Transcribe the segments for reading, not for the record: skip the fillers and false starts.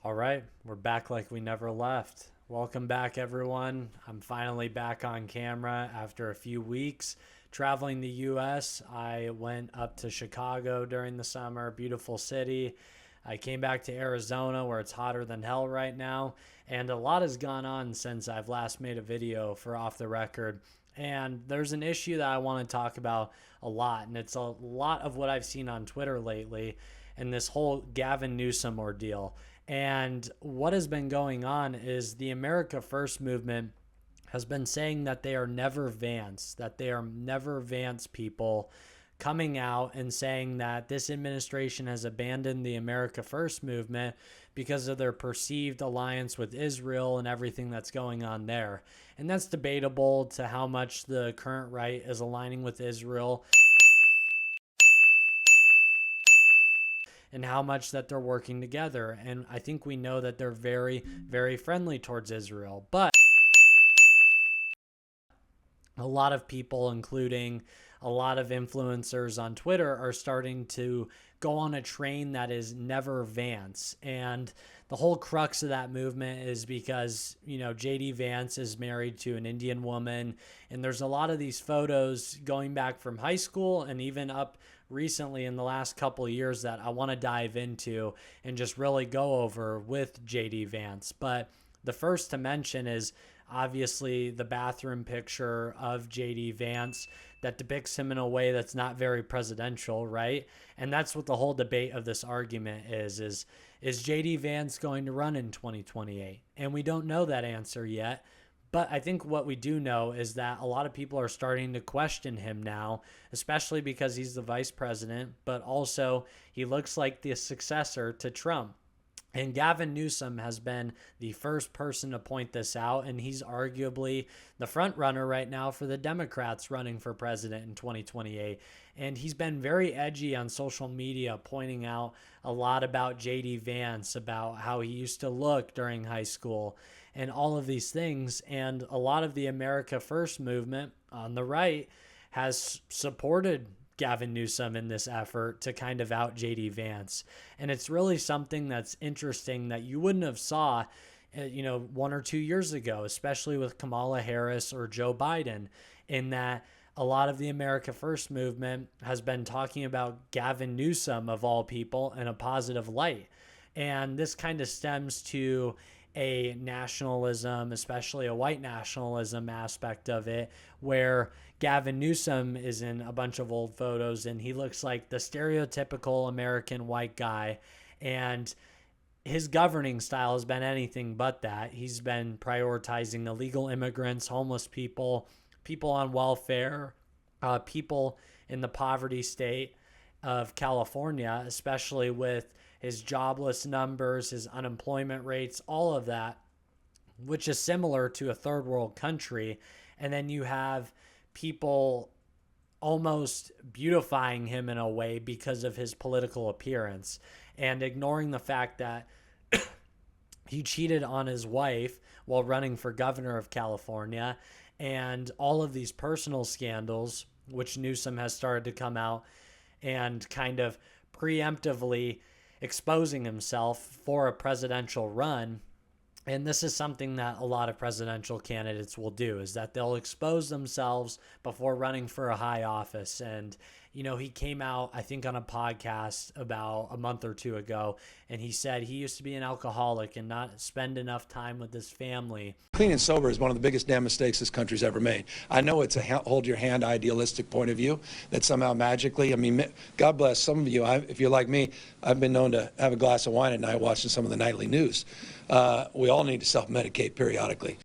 All right, we're back like we never left. Welcome back, everyone. I'm finally back on camera after a few weeks traveling the US. I went up to Chicago during the summer, beautiful city. I came back to Arizona where it's hotter than hell right now. And a lot has gone on since I've last made a video for Off the Record. And there's an issue that I want to talk about a lot. And it's a lot of what I've seen on Twitter lately and this whole Gavin Newsom ordeal. And what has been going on is the America First movement has been saying that they are never Vance, that they are never Vance people, coming out and saying that this administration has abandoned the America First movement because of their perceived alliance with Israel and everything that's going on there. And that's debatable to how much the current right is aligning with Israel and how much that they're working together. And I think we know that they're very, very friendly towards Israel. But a lot of people, including a lot of influencers on Twitter, are starting to go on a train that is never Vance. And the whole crux of that movement is because, JD Vance is married to an Indian woman. And there's a lot of these photos going back from high school and even up recently in the last couple of years that I want to dive into and just really go over with JD Vance. But the first to mention is obviously the bathroom picture of JD Vance that depicts him in a way that's not very presidential, right? And that's what the whole debate of this argument is JD Vance going to run in 2028? And we don't know that answer yet. But I think what we do know is that a lot of people are starting to question him now, especially because he's the vice president, but also he looks like the successor to Trump. And Gavin Newsom has been the first person to point this out, and he's arguably the front runner right now for the Democrats running for president in 2028. And he's been very edgy on social media, pointing out a lot about JD Vance, about how he used to look during high school, and all of these things. And a lot of the America First movement on the right has supported Gavin Newsom in this effort to kind of out JD Vance. And it's really something that's interesting that you wouldn't have saw 1 or 2 years ago, especially with Kamala Harris or Joe Biden, in that a lot of the America First movement has been talking about Gavin Newsom, of all people, in a positive light. And this kind of stems to a nationalism, especially a white nationalism aspect of it, where Gavin Newsom is in a bunch of old photos and he looks like the stereotypical American white guy. And his governing style has been anything but that. He's been prioritizing illegal immigrants, homeless people, people on welfare, people in the poverty state of California, especially with his jobless numbers, his unemployment rates, all of that, which is similar to a third world country. And then you have people almost beautifying him in a way because of his political appearance and ignoring the fact that he cheated on his wife while running for governor of California, and all of these personal scandals, which Newsom has started to come out and kind of preemptively exposing himself for a presidential run. And this is something that a lot of presidential candidates will do, is that they'll expose themselves before running for a high office. And, he came out, I think, on a podcast about a month or two ago, and he said he used to be an alcoholic and not spend enough time with his family. Clean and sober is one of the biggest damn mistakes this country's ever made. I know it's a hold your hand idealistic point of view that somehow magically, God bless some of you. If you're like me, I've been known to have a glass of wine at night watching some of the nightly news. We all need to self-medicate periodically.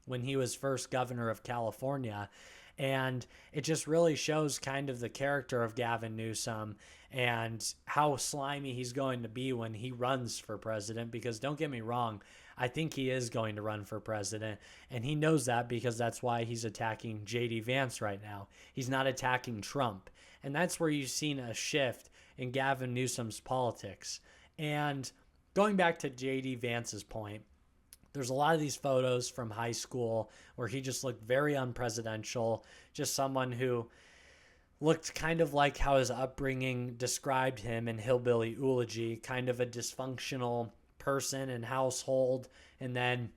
When he was first governor of California. And it just really shows kind of the character of Gavin Newsom and how slimy he's going to be when he runs for president. Because don't get me wrong, I think he is going to run for president. And he knows that, because that's why he's attacking JD Vance right now. He's not attacking Trump. And that's where you've seen a shift in Gavin Newsom's politics. And going back to JD Vance's point, there's a lot of these photos from high school where he just looked very unpresidential, just someone who looked kind of like how his upbringing described him in Hillbilly Eulogy, kind of a dysfunctional person and household. And then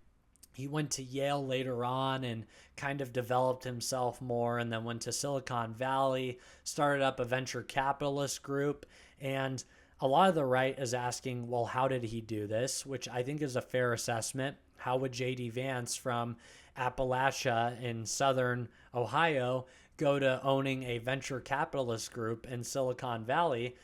he went to Yale later on and kind of developed himself more, and then went to Silicon Valley, started up a venture capitalist group. And a lot of the right is asking, well, how did he do this? Which I think is a fair assessment. How would JD Vance from Appalachia in southern Ohio go to owning a venture capitalist group in Silicon Valley?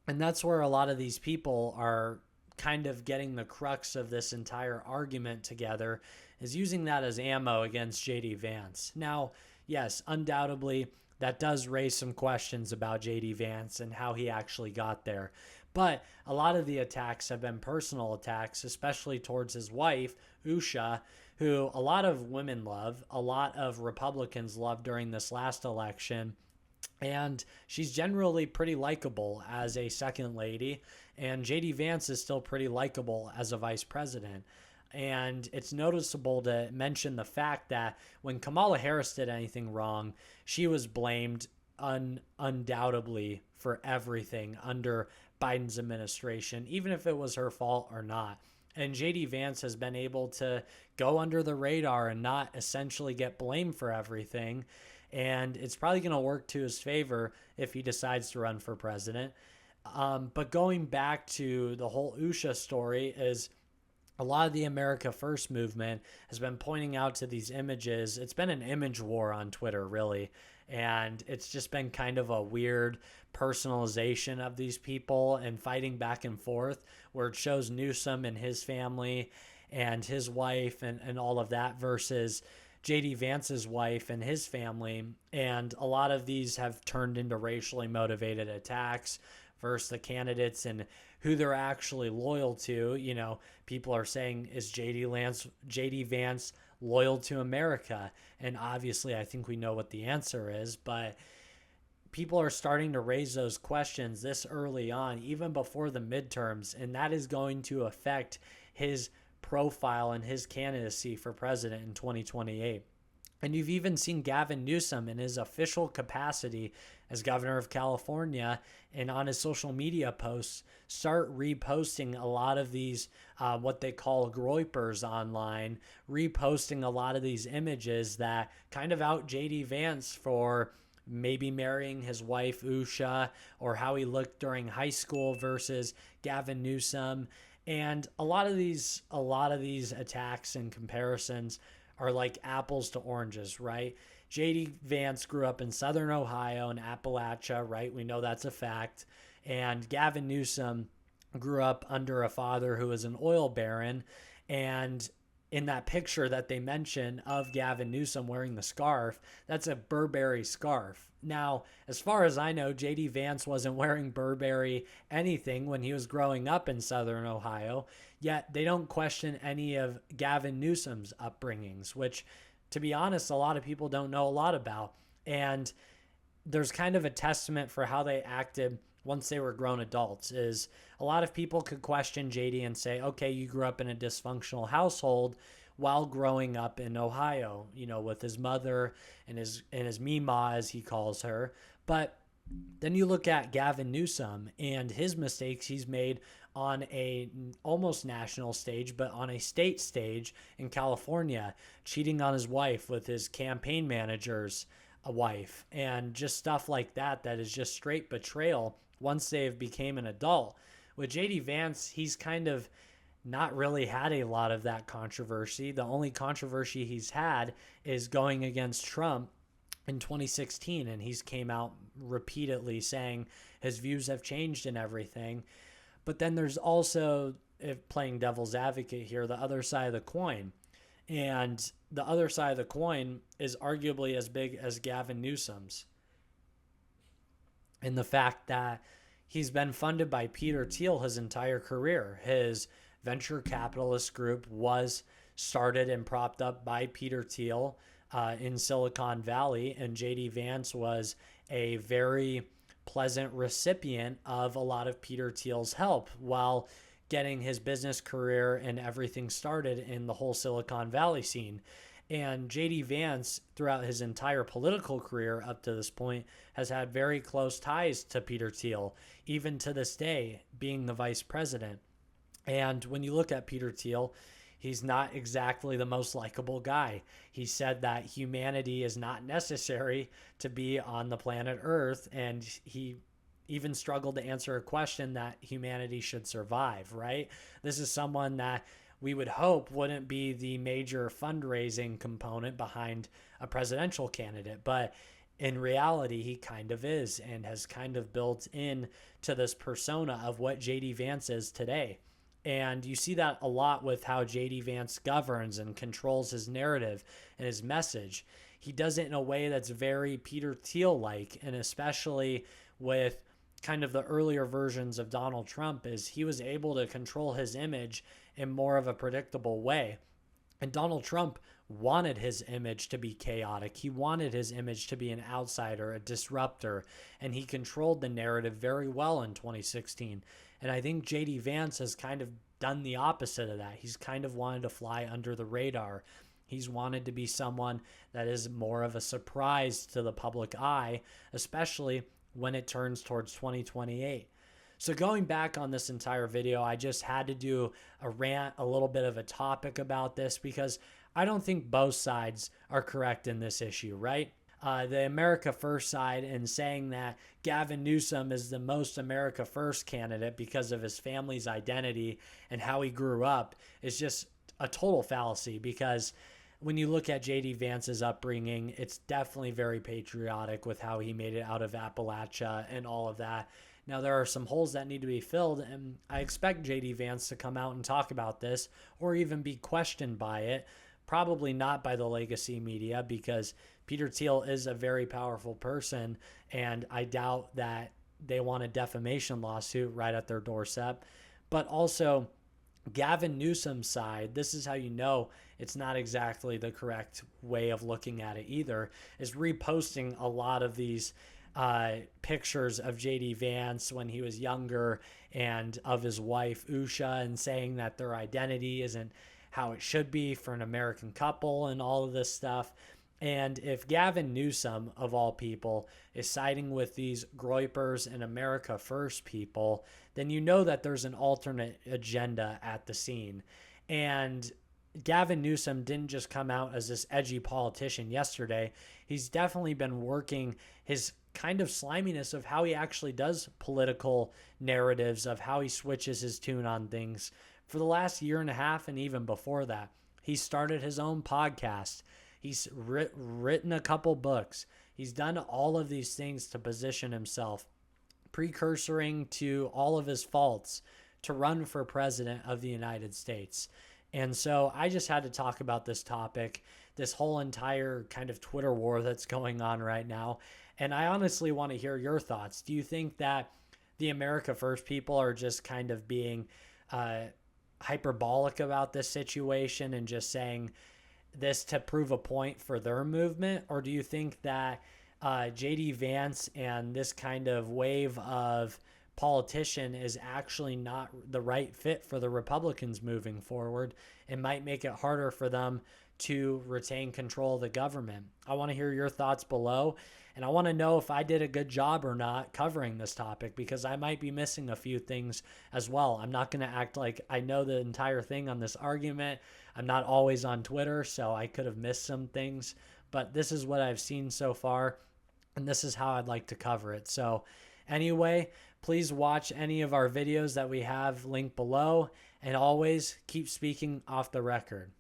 And that's where a lot of these people are kind of getting the crux of this entire argument together, is using that as ammo against JD Vance. Now, yes, undoubtedly, that does raise some questions about JD Vance and how he actually got there. But a lot of the attacks have been personal attacks, especially towards his wife, Usha, who a lot of women love, a lot of Republicans love during this last election. And she's generally pretty likable as a second lady. And JD Vance is still pretty likable as a vice president. And it's noticeable to mention the fact that when Kamala Harris did anything wrong, she was blamed undoubtedly for everything under Biden's administration, even if it was her fault or not. And JD Vance has been able to go under the radar and not essentially get blamed for everything. And it's probably going to work to his favor if he decides to run for president. But going back to the whole Usha story, is a lot of the America First movement has been pointing out to these images. It's been an image war on Twitter, really. And it's just been kind of a weird personalization of these people and fighting back and forth, where it shows Newsom and his family and his wife and all of that versus JD Vance's wife and his family. And a lot of these have turned into racially motivated attacks versus the candidates and who they're actually loyal to. You know, people are saying, is JD Vance loyal to America? And obviously, I think we know what the answer is, but people are starting to raise those questions this early on, even before the midterms, and that is going to affect his profile and his candidacy for president in 2028. And you've even seen Gavin Newsom in his official capacity as governor of California and on his social media posts start reposting a lot of these what they call groypers online, reposting a lot of these images that kind of out JD Vance for maybe marrying his wife Usha, or how he looked during high school versus Gavin Newsom. And a lot of these attacks and comparisons are like apples to oranges, right? JD Vance grew up in southern Ohio and Appalachia, right? We know that's a fact. And Gavin Newsom grew up under a father who was an oil baron. And in that picture that they mention of Gavin Newsom wearing the scarf, that's a Burberry scarf. Now, as far as I know, JD Vance wasn't wearing Burberry anything when he was growing up in southern Ohio, yet they don't question any of Gavin Newsom's upbringings, which, to be honest, a lot of people don't know a lot about. And there's kind of a testament for how they acted once they were grown adults. Is a lot of people could question JD and say, okay, you grew up in a dysfunctional household while growing up in Ohio, you know, with his mother and his Mima, as he calls her. But then you look at Gavin Newsom and his mistakes he's made on a almost national stage, but on a state stage in California, cheating on his wife with his campaign manager's wife, and just stuff like that is just straight betrayal once they have became an adult. With JD Vance, he's kind of not really had a lot of that controversy. The only controversy he's had is going against Trump in 2016, and he's came out repeatedly saying his views have changed and everything. But then there's also, if playing devil's advocate here, the other side of the coin. And the other side of the coin is arguably as big as Gavin Newsom's, in the fact that he's been funded by Peter Thiel his entire career. His venture capitalist group was started and propped up by Peter Thiel in Silicon Valley, and JD Vance was a very pleasant recipient of a lot of Peter Thiel's help while getting his business career and everything started in the whole Silicon Valley scene. And JD Vance, throughout his entire political career up to this point, has had very close ties to Peter Thiel, even to this day, being the vice president. And when you look at Peter Thiel, he's not exactly the most likable guy. He said that humanity is not necessary to be on the planet Earth, and he even struggled to answer a question that humanity should survive, right? This is someone that we would hope wouldn't be the major fundraising component behind a presidential candidate, but in reality, he kind of is, and has kind of built in to this persona of what JD Vance is today. And you see that a lot with how JD Vance governs and controls his narrative and his message. He does it in a way that's very Peter Thiel like, and especially with kind of the earlier versions of Donald Trump, is he was able to control his image in more of a predictable way. And Donald Trump wanted his image to be chaotic. He wanted his image to be an outsider, a disruptor, and he controlled the narrative very well in 2016. And I think JD Vance has kind of done the opposite of that. He's kind of wanted to fly under the radar. He's wanted to be someone that is more of a surprise to the public eye, especially when it turns towards 2028. So going back on this entire video, I just had to do a rant, a little bit of a topic about this, because I don't think both sides are correct in this issue, right? The America First side, and saying that Gavin Newsom is the most America First candidate because of his family's identity and how he grew up, is just a total fallacy, because when you look at JD Vance's upbringing, it's definitely very patriotic with how he made it out of Appalachia and all of that. Now, there are some holes that need to be filled, and I expect JD Vance to come out and talk about this, or even be questioned by it. Probably not by the legacy media, because Peter Thiel is a very powerful person, and I doubt that they want a defamation lawsuit right at their doorstep. But also, Gavin Newsom's side, this is how you know it's not exactly the correct way of looking at it either, is reposting a lot of these pictures of JD Vance when he was younger and of his wife Usha, and saying that their identity isn't how it should be for an American couple and all of this stuff. And if Gavin Newsom, of all people, is siding with these Groypers and America First people, then you know that there's an alternate agenda at the scene. And Gavin Newsom didn't just come out as this edgy politician yesterday. He's definitely been working his kind of sliminess of how he actually does political narratives, of how he switches his tune on things for the last year and a half, and even before that. He started his own podcast. He's written a couple books. He's done all of these things to position himself, precursoring to all of his faults, to run for president of the United States. And so I just had to talk about this topic, this whole entire kind of Twitter war that's going on right now. And I honestly want to hear your thoughts. Do you think that the America First people are just kind of being hyperbolic about this situation and just saying this to prove a point for their movement? Or do you think that JD Vance and this kind of wave of politician is actually not the right fit for the Republicans moving forward? It might make it harder for them to retain control of the government. I want to hear your thoughts below, and I want to know if I did a good job or not covering this topic, because I might be missing a few things as well. I'm not going to act like I know the entire thing on this argument. I'm not always on Twitter, so I could have missed some things, but this is what I've seen so far, and this is how I'd like to cover it. So anyway, please watch any of our videos that we have linked below, and always keep speaking off the record.